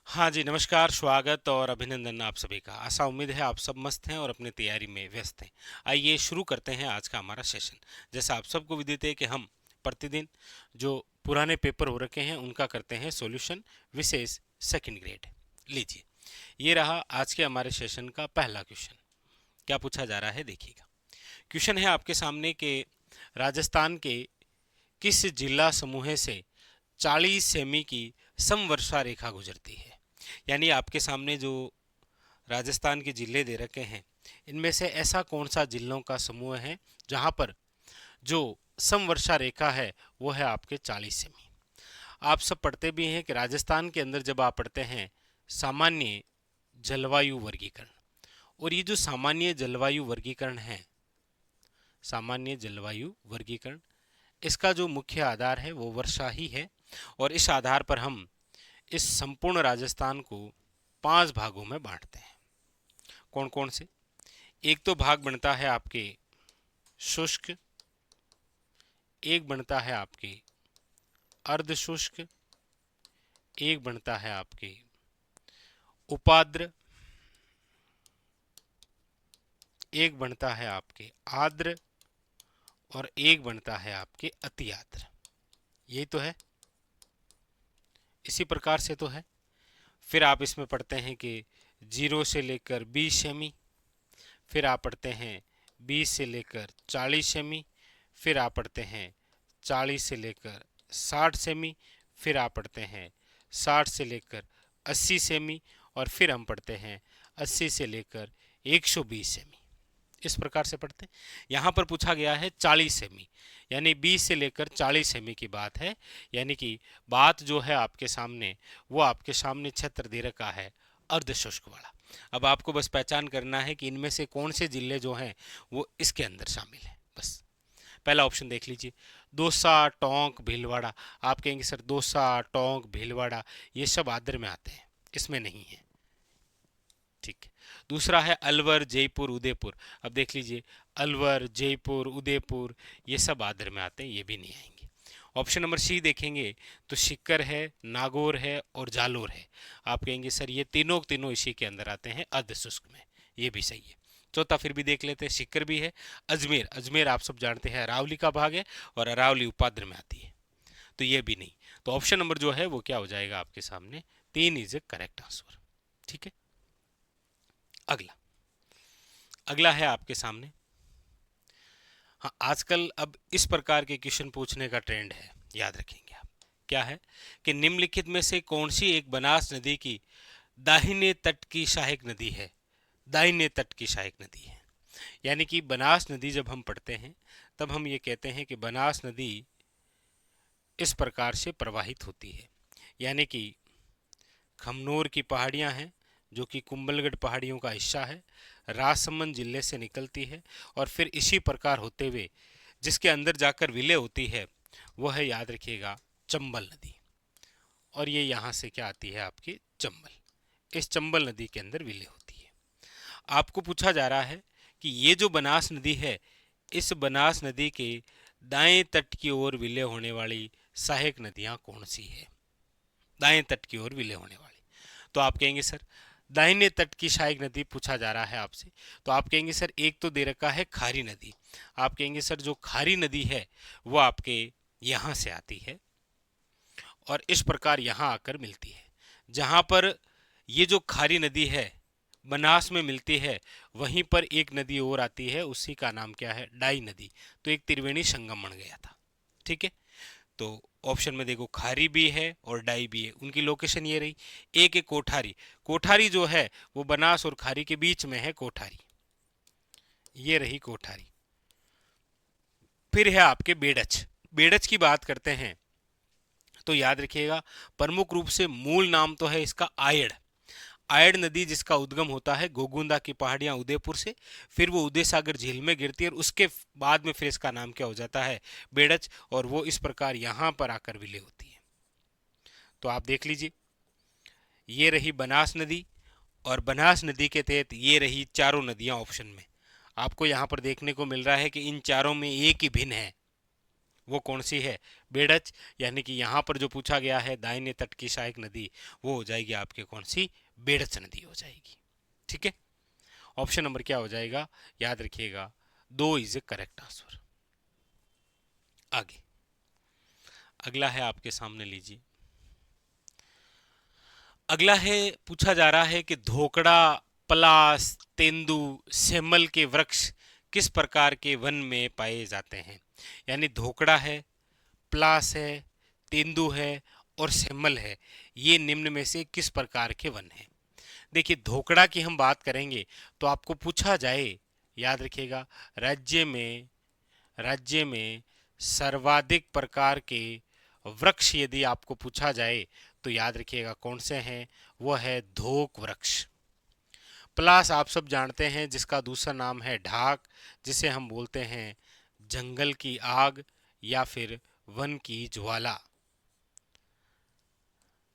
हाँ जी, नमस्कार, स्वागत और अभिनंदन आप सभी का। आशा उम्मीद है आप सब मस्त हैं और अपनी तैयारी में व्यस्त हैं। आइए शुरू करते हैं आज का हमारा सेशन। जैसा आप सबको विदित है कि हम प्रतिदिन जो पुराने पेपर हो रखे हैं उनका करते हैं सॉल्यूशन, विशेष सेकंड ग्रेड। लीजिए, ये रहा आज के हमारे सेशन का पहला क्वेश्चन। क्या पूछा जा रहा है देखिएगा। क्वेश्चन है आपके सामने कि राजस्थान के किस जिला समूह से 40 सेमी की समवर्षा रेखा गुजरती है। यानी आपके सामने जो राजस्थान के जिले दे रखे हैं, इनमें से ऐसा कौन सा जिलों का समूह है जहां पर जो समवर्षा रेखा है वो है आपके 40 सेमी। आप सब पढ़ते भी हैं कि राजस्थान के अंदर जब आप पढ़ते हैं सामान्य जलवायु वर्गीकरण, और ये जो सामान्य जलवायु वर्गीकरण है, सामान्य जलवायु वर्गीकरण, इसका जो मुख्य आधार है वो वर्षा ही है। और इस आधार पर हम इस संपूर्ण राजस्थान को 5 भागों में बांटते हैं। कौन कौन से? एक तो भाग बनता है आपके शुष्क, एक बनता है आपके अर्ध शुष्क, एक बनता है आपके उपाद्र, एक बनता है आपके आर्द्र, और एक बनता है आपके अति आर्द्र। यही तो है, इसी प्रकार से तो है। फिर आप इसमें पढ़ते हैं कि 0 से लेकर 20 सेमी, फिर आप पढ़ते हैं 20 से लेकर 40 सेमी, फिर आप पढ़ते हैं 40 से लेकर 60 सेमी, फिर आप पढ़ते हैं 60 से लेकर 80 सेमी, और फिर हम पढ़ते हैं 80 से लेकर 120 सेमी। इस प्रकार से पढ़ते हैं। यहाँ पर पूछा गया है 40 सेमी, यानी 20 से लेकर 40 सेमी की बात है। यानी कि बात जो है आपके सामने, वो आपके सामने क्षेत्र दे रखा है अर्ध शुष्क वाला। अब आपको बस पहचान करना है कि इनमें से कौन से जिले जो हैं वो इसके अंदर शामिल हैं। बस पहला ऑप्शन देख लीजिए, दौसा, टोंक, भीलवाड़ा। आप कहेंगे सर दौसा, टोंक, भीलवाड़ा ये सब आर्द्र में आते हैं, इसमें नहीं है। ठीक है। दूसरा है अलवर, जयपुर, उदयपुर। अब देख लीजिए, अलवर, जयपुर, उदयपुर ये सब आर्द्र में आते हैं, ये भी नहीं आएंगे। ऑप्शन नंबर सी देखेंगे तो सीकर है, नागौर है और जालोर है। आप कहेंगे सर ये तीनों तीनों इसी के अंदर आते हैं अर्ध शुष्क में, ये भी सही है। चौथा फिर भी देख लेते हैं, सीकर भी है। अजमेर, अजमेर आप सब जानते हैं अरावली का भाग है और अरावली उपाद्र में आती है, तो ये भी नहीं। तो ऑप्शन नंबर जो है वो क्या हो जाएगा आपके सामने, 3 इज ए करेक्ट आंसर। ठीक है। अगला, अगला है आपके सामने। हाँ, आजकल अब इस प्रकार के क्वेश्चन पूछने का ट्रेंड है, याद रखेंगे आप। क्या है कि निम्नलिखित में से कौन सी एक बनास नदी की दाहिने तट की सहायक नदी है? दाहिने तट की सहायक नदी है। यानी कि बनास नदी जब हम पढ़ते हैं तब हम ये कहते हैं कि बनास नदी इस प्रकार से प्रवाहित होती है। यानी कि खमनोर की पहाड़ियां हैं जो कि कुंभलगढ़ पहाड़ियों का हिस्सा है, राजसमंद जिले से निकलती है और फिर इसी प्रकार होते हुए जिसके अंदर जाकर विलय होती है वह है, याद रखिएगा, चंबल नदी। और ये यहाँ से क्या आती है आपकी चंबल, इस चंबल नदी के अंदर विलय होती है। आपको पूछा जा रहा है कि ये जो बनास नदी है, इस बनास नदी के दाएं तट की ओर विलय होने वाली सहायक नदियां कौन सी है? दाएं तट की ओर विलय होने वाली। तो आप कहेंगे सर दाहिने तट की सहायक नदी पूछा जा रहा है आपसे, तो आप कहेंगे सर एक तो दे रखा है खारी नदी। आप कहेंगे सर जो खारी नदी है वो आपके यहाँ से आती है और इस प्रकार यहाँ आकर मिलती है। जहाँ पर ये जो खारी नदी है बनास में मिलती है, वहीं पर एक नदी और आती है, उसी का नाम क्या है, डाई नदी। तो एक त्रिवेणी संगम बन गया था। ठीक है। तो ऑप्शन में देखो खारी भी है और डाई भी है, उनकी लोकेशन ये रही। एक है कोठारी, कोठारी जो है वो बनास और खारी के बीच में है, कोठारी, ये रही कोठारी। फिर है आपके बेडच। बेडच की बात करते हैं तो याद रखिएगा प्रमुख रूप से मूल नाम तो है इसका आयड़। आयड़ नदी जिसका उद्गम होता है गोगुंदा की पहाड़ियां उदयपुर से, फिर वो उदय सागर झील में गिरती है और उसके बाद में फिर इसका नाम क्या हो जाता है, बेडच, और वो इस प्रकार यहां पर आकर विलय होती है। तो आप देख लीजिए, ये रही बनास नदी और बनास नदी के तहत ये रही चारों नदियां ऑप्शन में। आपको यहाँ पर देखने को मिल रहा है कि इन चारों में एक ही भिन्न है, वो कौन सी है? बेडच, यानी कि यहाँ पर जो पूछा गया है दाहिने तट की सहायक नदी, वो हो जाएगी आपके कौन सी? बेडच नदी हो जाएगी। ठीक है, ऑप्शन नंबर क्या हो जाएगा? याद रखिएगा, 2 इज ए करेक्ट आंसर। आगे अगला है आपके सामने, लीजिए। अगला है, पूछा जा रहा है कि धोकड़ा, पलास, तेंदु, सेमल के वृक्ष किस प्रकार के वन में पाए जाते हैं? यानी धोकड़ा है, प्लास है, तेंदु है और सेमल है, ये निम्न में से किस प्रकार के वन हैं? देखिए, धोकड़ा की हम बात करेंगे तो आपको पूछा जाए, याद रखिएगा, राज्य में सर्वाधिक प्रकार के वृक्ष यदि आपको पूछा जाए तो याद रखिएगा कौन से हैं? वो है धोक वृक्ष। प्लास आप सब जानते हैं, जिसका दूसरा नाम है ढाक, जिसे हम बोलते हैं जंगल की आग या फिर वन की ज्वाला।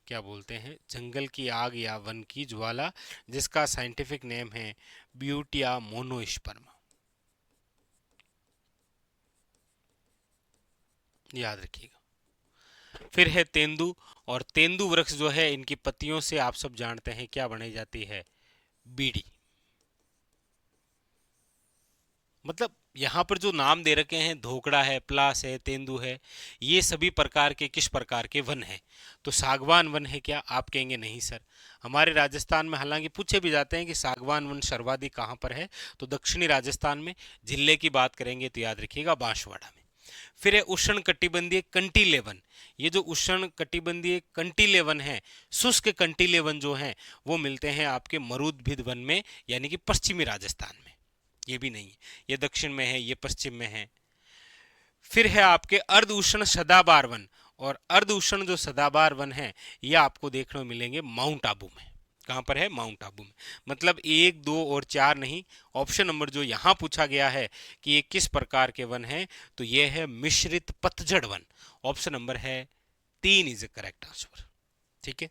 क्या बोलते हैं? जंगल की आग या वन की ज्वाला, जिसका साइंटिफिक नेम है ब्यूटिया मोनोस्पर्म। याद रखिएगा। फिर है तेंदु, और तेंदु वृक्ष जो है, इनकी पत्तियों से आप सब जानते हैं क्या बनाई जाती है? बीड़ी। मतलब यहाँ पर जो नाम दे रखे हैं, धोकड़ा है, प्लास है, तेंदु है, ये सभी प्रकार के किस प्रकार के वन है? तो सागवान वन है क्या? आप कहेंगे नहीं सर, हमारे राजस्थान में हालांकि पूछे भी जाते हैं कि सागवान वन सर्वाधिक कहाँ पर है, तो दक्षिणी राजस्थान में, जिले की बात करेंगे तो याद रखिएगा बांसवाड़ा में। फिर है उष्ण कटिबंधीय कंटीले वन। ये जो उष्ण कटिबंधीय कंटीले वन है, शुष्क कंटीले वन जो हैं, वो मिलते हैं आपके मरुद्भिद वन में, यानी कि पश्चिमी राजस्थान में। ये भी नहीं है, ये दक्षिण में है, ये पश्चिम में है। फिर है आपके अर्ध उष्ण सदाबहार वन, और अर्ध उष्ण जो सदाबहार वन है, ये आपको देखने को मिलेंगे माउंट आबू में। कहां पर है? माउंट आबू में। मतलब 1, 2 और 4 नहीं, ऑप्शन नंबर जो यहां पूछा गया है कि ये किस प्रकार के वन है, तो ये है मिश्रित पतझड़ वन। ऑप्शन नंबर है 3 इज ए करेक्ट आंसर। ठीक है,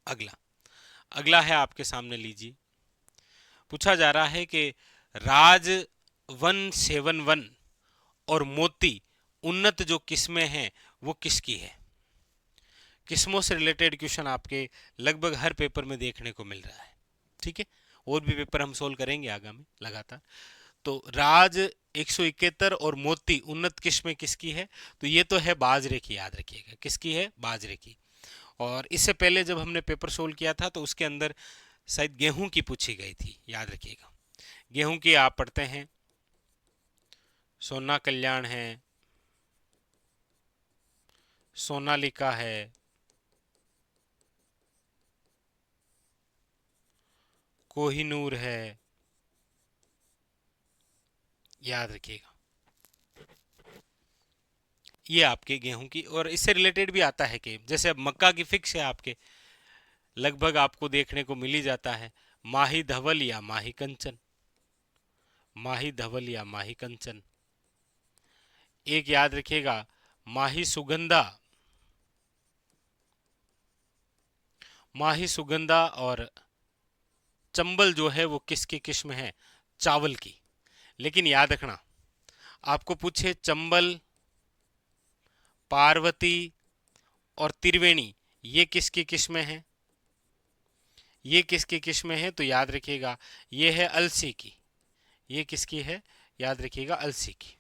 अगला अगला है आपके सामने, लीजिए। पूछा जा रहा है कि राज 171 और मोती उन्नत जो किस्में हैं, वो किसकी है? किस्मों से रिलेटेड क्वेश्चन आपके लगभग हर पेपर में देखने को मिल रहा है। ठीक है, और भी पेपर हम सोल्व करेंगे आगामी लगातार। तो राज 171 और मोती उन्नत किस्में किसकी है? तो ये तो है बाजरे की, याद रखिएगा। किसकी है? बाजरे की। और इससे पहले जब हमने पेपर सोल्व किया था तो उसके अंदर शायद गेहूं की पूछी गई थी, याद रखिएगा। गेहूं की आप पढ़ते हैं, सोना कल्याण है, सोनालिका है, कोहिनूर है, याद रखिएगा। ये आपके गेहूं की, और इससे रिलेटेड भी आता है कि जैसे अब मक्का की फिक्स है आपके, लगभग आपको देखने को मिल ही जाता है, माही धवल या माही कंचन। माही धवल या माही कंचन। एक याद रखिएगा, माही सुगंधा। माही सुगंधा और चंबल जो है वो किसकी किस्म है? चावल की। लेकिन याद रखना, आपको पूछे चंबल, पार्वती और त्रिवेणी, ये किसकी किस्में हैं? ये किसकी किस्में हैं? तो याद रखिएगा, ये है अलसी की। ये किसकी है? याद रखिएगा, अलसी की।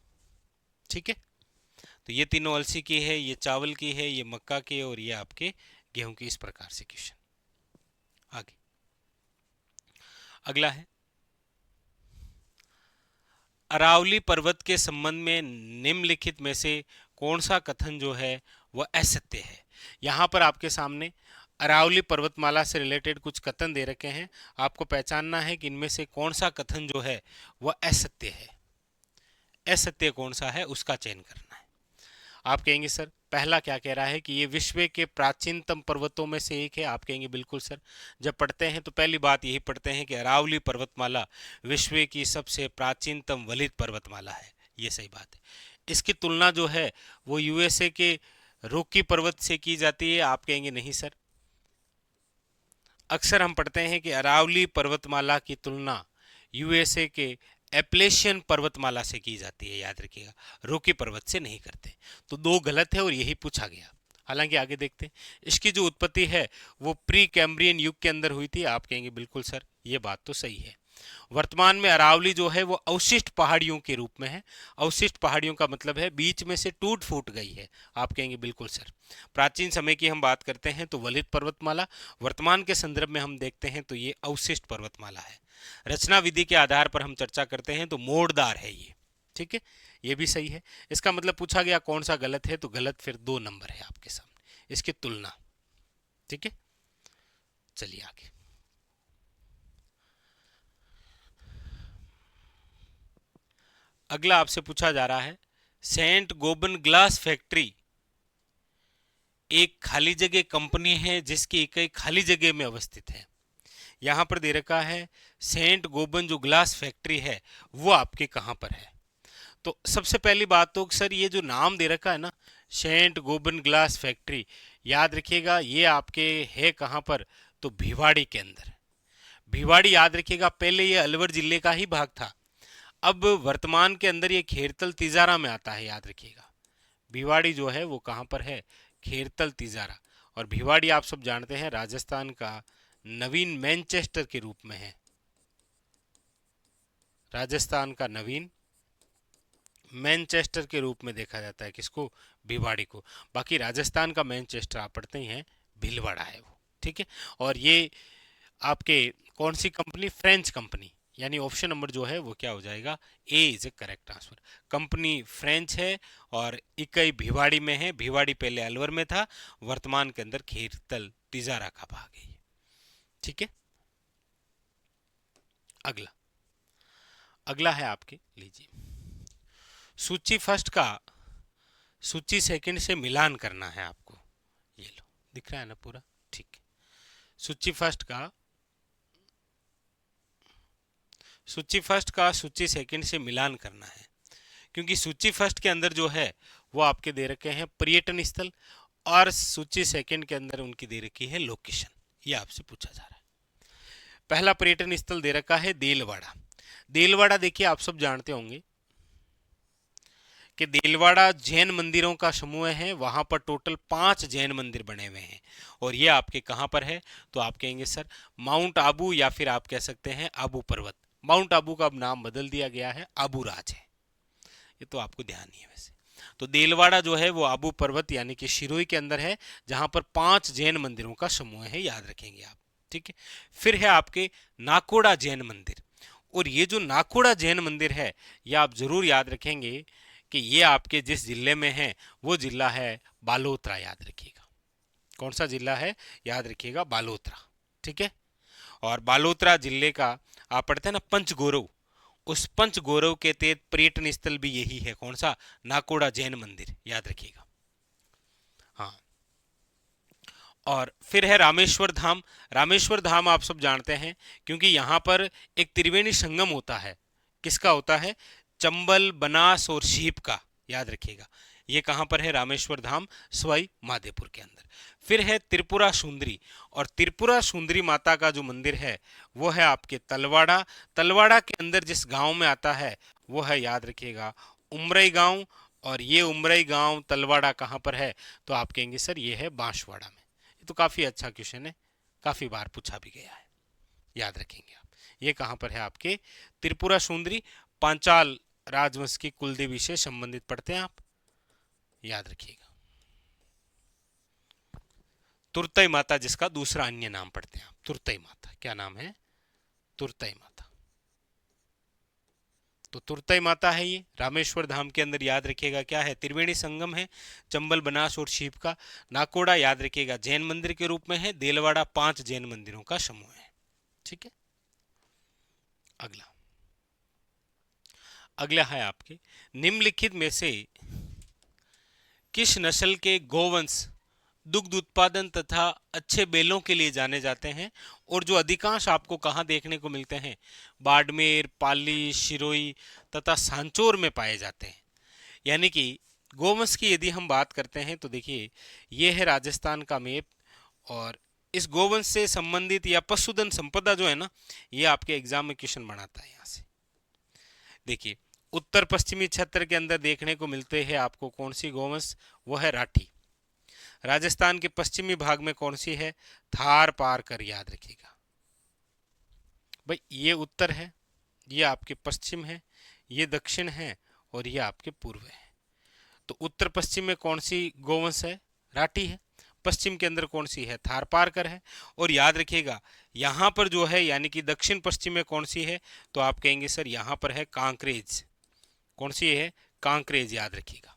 ठीक है, तो ये तीनों अलसी की है, ये चावल की है, ये मक्का की है, और ये आपके गेहूं की। इस प्रकार से क्वेश्चन। आगे अगला है, अरावली पर्वत के संबंध में निम्नलिखित में से कौन सा कथन जो है वह असत्य है? यहां पर आपके सामने अरावली पर्वतमाला से रिलेटेड कुछ कथन दे रखे हैं, आपको पहचानना है कि इनमें से कौन सा कथन जो है वह असत्य है। असत्य कौन सा है, उसका चयन करना है। आप कहेंगे सर पहला क्या कह रहा है कि ये विश्व के प्राचीनतम पर्वतों में से एक है। आप कहेंगे बिल्कुल सर, जब पढ़ते हैं तो पहली बात यही पढ़ते हैं कि अरावली पर्वतमाला विश्व की सबसे प्राचीनतम वलित पर्वतमाला है। ये सही बात है। इसकी तुलना जो है वो यूएसए के रॉकी पर्वत से की जाती है। आप कहेंगे नहीं सर, अक्सर हम पढ़ते हैं कि अरावली पर्वतमाला की तुलना यूएसए के एप्लेशियन पर्वतमाला से की जाती है, याद रखिएगा, रॉकी पर्वत से नहीं करते। तो दो गलत है और यही पूछा गया। हालांकि आगे देखते हैं। इसकी जो उत्पत्ति है वो प्री कैम्ब्रियन युग के अंदर हुई थी। आप कहेंगे बिल्कुल सर, ये बात तो सही है। वर्तमान में अरावली जो है वो अवशिष्ट पहाड़ियों के रूप में है। अवशिष्ट पहाड़ियों का मतलब है बीच में से टूट फूट गई है। आप कहेंगे बिल्कुल सर। प्राचीन समय की हम बात करते हैं तो वलित पर्वतमाला, वर्तमान के संदर्भ में हम देखते हैं तो ये अवशिष्ट पर्वतमाला है। रचना विधि के आधार पर हम चर्चा करते हैं तो मोड़दार है ये। ठीक है, ये भी सही है। इसका मतलब पूछा गया कौन सा गलत है, तो गलत फिर 2 नंबर है आपके सामने, इसकी तुलना। ठीक है, चलिए आगे। अगला आपसे पूछा जा रहा है, सेंट गोबन ग्लास फैक्ट्री एक खाली जगह कंपनी है जिसकी इकाई खाली जगह में अवस्थित है। यहां पर दे रखा है सेंट गोबन जो ग्लास फैक्ट्री है वो आपके कहां पर है। तो सबसे पहली बात तो सर ये जो नाम दे रखा है ना, सेंट गोबन ग्लास फैक्ट्री, याद रखिएगा ये आपके है कहां पर, तो भिवाड़ी के अंदर। भिवाड़ी याद रखिएगा, पहले ये अलवर जिले का ही भाग था, अब वर्तमान के अंदर ये खेरतल तिजारा में आता है। याद रखिएगा भिवाड़ी जो है वो कहां पर है, खेरतल तिजारा। और भिवाड़ी आप सब जानते हैं राजस्थान का नवीन मैनचेस्टर के रूप में है। राजस्थान का नवीन मैनचेस्टर के रूप में देखा जाता है किसको, भिवाड़ी को। बाकी राजस्थान का मैनचेस्टर आप पढ़ते ही हैं, भीलवाड़ा है वो। ठीक है, और ये आपके कौन सी कंपनी, फ्रेंच कंपनी, यानी ऑप्शन नंबर जो है वो क्या हो जाएगा, A is A correct answer. Company French है और इकाई भिवाड़ी में है। भिवाड़ी पहले अलवर में था, वर्तमान के अंदर खेरतल तिजारा का भाग है। ठीक है, अगला अगला है आपके, लीजिए, सूची फर्स्ट का सूची सेकंड से मिलान करना है आपको। ये लो, दिख रहा है ना पूरा, ठीक है। सूची फर्स्ट का सूची सेकंड से मिलान करना है, क्योंकि सूची फर्स्ट के अंदर जो है वो आपके दे रखे हैं पर्यटन स्थल, और सूची सेकंड के अंदर उनकी दे रखी है लोकेशन। ये आपसे पूछा जा रहा है। पहला पर्यटन स्थल दे रखा है देलवाड़ा। देलवाड़ा देखिए आप सब जानते होंगे कि देलवाड़ा जैन मंदिरों का समूह है। वहां पर टोटल 5 जैन मंदिर बने हुए हैं, और ये आपके कहां पर है, तो आप कहेंगे सर माउंट आबू, या फिर आप कह सकते हैं आबू पर्वत। माउंट आबू का अब नाम बदल दिया गया है, आबू राज है। ये तो आपको ध्यान नहीं है वैसे। तो देलवाड़ा जो है वो आबू पर्वत यानी कि शिरोई के अंदर है, जहां पर 5 जैन मंदिरों का समूह है, याद रखेंगे आप। ठीक है, फिर है आपके नाकोड़ा जैन मंदिर। और ये जो नाकोड़ा जैन मंदिर है, ये आप जरूर याद रखेंगे कि ये आपके जिस जिले में है वो जिला है बालोतरा। याद रखिएगा कौन सा जिला है, याद रखिएगा बालोतरा। ठीक है, और बालोतरा जिले का आप पढ़ते हैं ना पंचगौरव, उस पंचगौरव के तहत पर्यटन स्थल भी यही है। कौन सा, नाकोड़ा जैन मंदिर, याद रखिएगा। हाँ, और फिर है रामेश्वर धाम। रामेश्वर धाम आप सब जानते हैं क्योंकि यहाँ पर एक त्रिवेणी संगम होता है। किसका होता है, चंबल, बनास और शीप का। याद रखिएगा ये कहाँ पर है, रामेश्वर धाम सवाई माधोपुर के अंदर। फिर है त्रिपुरा सुंदरी, और त्रिपुरा सुंदरी माता का जो मंदिर है वो है आपके तलवाड़ा। तलवाड़ा के अंदर जिस गांव में आता है वो है, याद रखिएगा, उमरई गांव। और ये उमरई गांव तलवाड़ा कहाँ पर है, तो आप कहेंगे सर ये है बांसवाड़ा में। ये तो काफी अच्छा क्वेश्चन है, काफी बार पूछा भी गया है, याद रखेंगे आप। ये कहाँ पर है आपके, त्रिपुरा सुंदरी, पांचाल राजवंश की कुलदेवी से संबंधित पढ़ते हैं आप, याद रखिएगा। तुरतई माता जिसका दूसरा अन्य नाम पढ़ते हैं आप, तुरतई माता, क्या नाम है, तुरतई माता। तो तुरतई माता है ये रामेश्वर धाम के अंदर। याद रखिएगा क्या है, त्रिवेणी संगम है, चंबल, बनास और शीप का। नाकोड़ा याद रखिएगा जैन मंदिर के रूप में है। देलवाड़ा 5 जैन मंदिरों का समूह है। ठीक है, अगला अगला है आपके, निम्नलिखित में से किस नस्ल के गोवंश दुग्ध उत्पादन तथा अच्छे बैलों के लिए जाने जाते हैं, और जो अधिकांश आपको कहाँ देखने को मिलते हैं, बाड़मेर, पाली, शिरोई तथा सांचौर में पाए जाते हैं। यानी कि गोवंश की यदि हम बात करते हैं तो देखिए ये है राजस्थान का मैप, और इस गोवंश से संबंधित या पशुधन संपदा जो है ना, ये आपके एग्जाम में क्वेश्चन बनाता है यहाँ से। देखिए उत्तर पश्चिमी क्षेत्र के अंदर देखने को मिलते हैं आपको कौन सी गोवंश, वो है राठी। राजस्थान के पश्चिमी भाग में कौन सी है, थार पारकर, याद रखिएगा भाई। ये उत्तर है, ये आपके पश्चिम है, ये दक्षिण है और ये आपके पूर्व है। तो उत्तर पश्चिम में कौन सी गोवंश है, राठी है। पश्चिम के अंदर कौन सी है, थारपारकर है। और याद रखिएगा यहां पर जो है यानी कि दक्षिण पश्चिम में कौन सी है, तो आप कहेंगे सर यहां पर है कांकरेज। कौन सी है, कांकरेज, याद रखिएगा।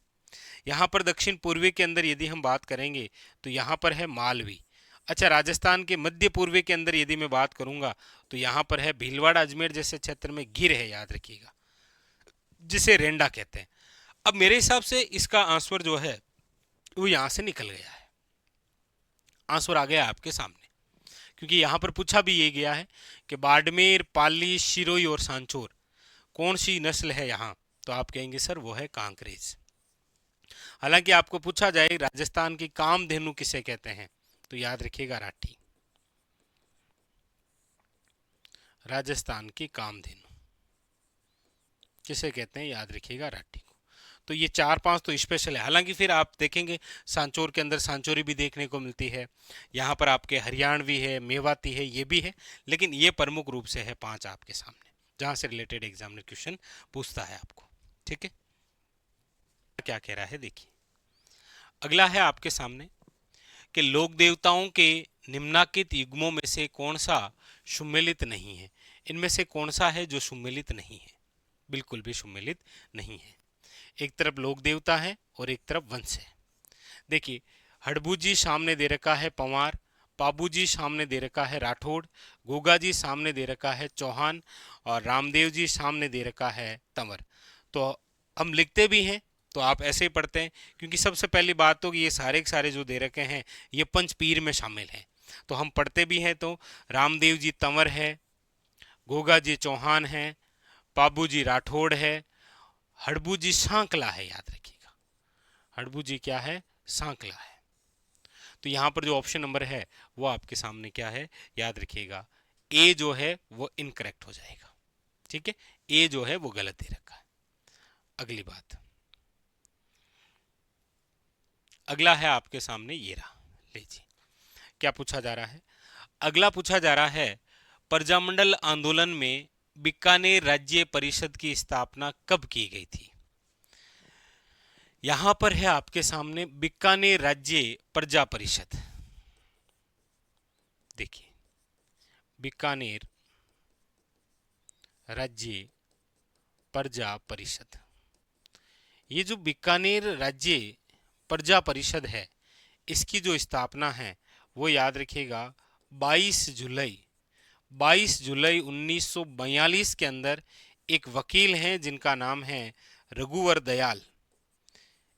यहां पर दक्षिण पूर्वी के अंदर यदि हम बात करेंगे तो यहां पर है मालवी। अच्छा, राजस्थान के मध्य पूर्वी के अंदर यदि मैं बात करूंगा तो यहां पर है भीलवाड़ा अजमेर जैसे क्षेत्र में गिर है, याद रखिएगा, जिसे रेंडा कहते हैं। अब मेरे हिसाब से इसका आंसर जो है वो यहां से निकल गया है, आंसर आ गया आपके सामने, क्योंकि यहां पर पूछा भी ये गया है कि बाड़मेर, पाली, शिरोई और सांचौर कौन सी नस्ल है यहां, तो आप कहेंगे सर वो है कांकरेज। हालांकि आपको पूछा जाए राजस्थान की कामधेनु किसे कहते हैं, तो याद रखिएगा राठी। राजस्थान की कामधेनु किसे कहते हैं, याद रखिएगा राठी को। तो ये 4-5 तो स्पेशल है। हालांकि फिर आप देखेंगे सांचौर के अंदर सांचौरी भी देखने को मिलती है, यहाँ पर आपके हरियाणवी है, मेवाती है, ये भी है, लेकिन ये प्रमुख रूप से है 5 आपके सामने जहां से रिलेटेड एग्जामिनर क्वेश्चन पूछता है आपको। ठीक है, क्या कह रहा है देखिए। अगला है आपके सामने कि लोक देवताओं के निम्नांकित युग्मों में से कौन सा सुमेलित नहीं है। इनमें से कौन सा है जो सुमेलित नहीं है, बिल्कुल भी सुमेलित नहीं है। एक तरफ लोक देवता है और एक तरफ वंश है। देखिए हड़बूजी सामने दे रखा है पंवार, पाबूजी सामने दे रखा है राठौड़, गोगा जी सामने दे रखा है चौहान और रामदेव जी सामने दे रखा है तंवर। तो हम लिखते भी हैं तो आप ऐसे ही पढ़ते हैं, क्योंकि सबसे पहली बात तो ये सारे के सारे जो दे रखे हैं ये पंचपीर में शामिल हैं। तो हम पढ़ते भी हैं तो रामदेव जी तंवर है, गोगा जी चौहान है, पाबू जी राठौड़ है, हड़बू जी सांकला है, याद रखिएगा हड़बू जी क्या है, सांकला है। तो यहां पर जो ऑप्शन नंबर है वो आपके सामने क्या है, याद रखिएगा ए जो है वो इनकरेक्ट हो जाएगा। ठीक है, ए जो है वो गलत दे रखा है। अगली बात, अगला है आपके सामने ये रहा, लीजिए क्या पूछा जा रहा है। अगला पूछा जा रहा है प्रजामंडल आंदोलन में बीकानेर राज्य परिषद की स्थापना कब की गई थी। यहां पर है आपके सामने बीकानेर राज्य प्रजा परिषद। देखिए बीकानेर राज्य प्रजा परिषद, ये जो बीकानेर राज्य प्रजा परिषद है इसकी जो स्थापना है वो याद रखिएगा 22 जुलाई 1942 के अंदर एक वकील हैं जिनका नाम है रघुवर दयाल।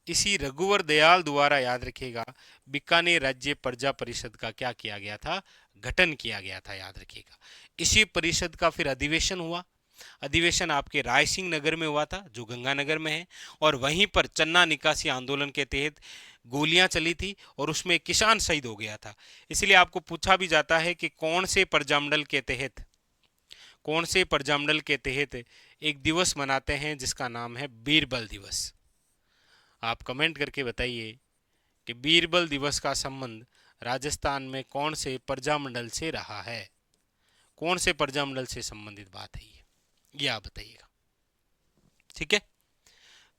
इसी रघुवर दयाल द्वारा याद रखिएगा बीकानेर राज्य प्रजा परिषद का क्या किया गया था, गठन किया गया था, याद रखिएगा। इसी परिषद का फिर अधिवेशन हुआ। अधिवेशन आपके रायसिंह नगर में हुआ था जो गंगानगर में है, और वहीं पर चन्ना निकासी आंदोलन के तहत गोलियां चली थी और उसमें एक किसान शहीद हो गया था। इसलिए आपको पूछा भी जाता है कि कौन से प्रजामंडल के तहत एक दिवस मनाते हैं जिसका नाम है बीरबल दिवस। आप कमेंट करके बताइए कि बीरबल दिवस का संबंध राजस्थान में कौन से प्रजामंडल से रहा है, कौन से प्रजामंडल से संबंधित बात है ये आप बताइएगा। ठीक है,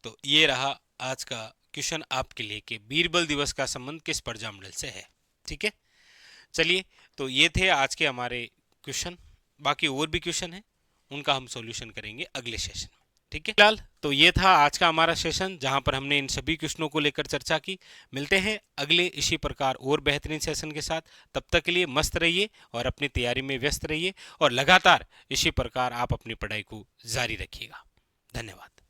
तो ये रहा आज का क्वेश्चन आपके लिए कि बीरबल दिवस का संबंध किस प्रजामंडल से है। ठीक है, चलिए तो ये थे आज के हमारे क्वेश्चन। बाकी और भी क्वेश्चन है उनका हम सॉल्यूशन करेंगे अगले सेशन में। ठीक है, फिलहाल तो ये था आज का हमारा सेशन जहां पर हमने इन सभी क्वेश्चनों को लेकर चर्चा की। मिलते हैं अगले इसी प्रकार और बेहतरीन सेशन के साथ। तब तक के लिए मस्त रहिए और अपनी तैयारी में व्यस्त रहिए और लगातार इसी प्रकार आप अपनी पढ़ाई को जारी रखिएगा। धन्यवाद।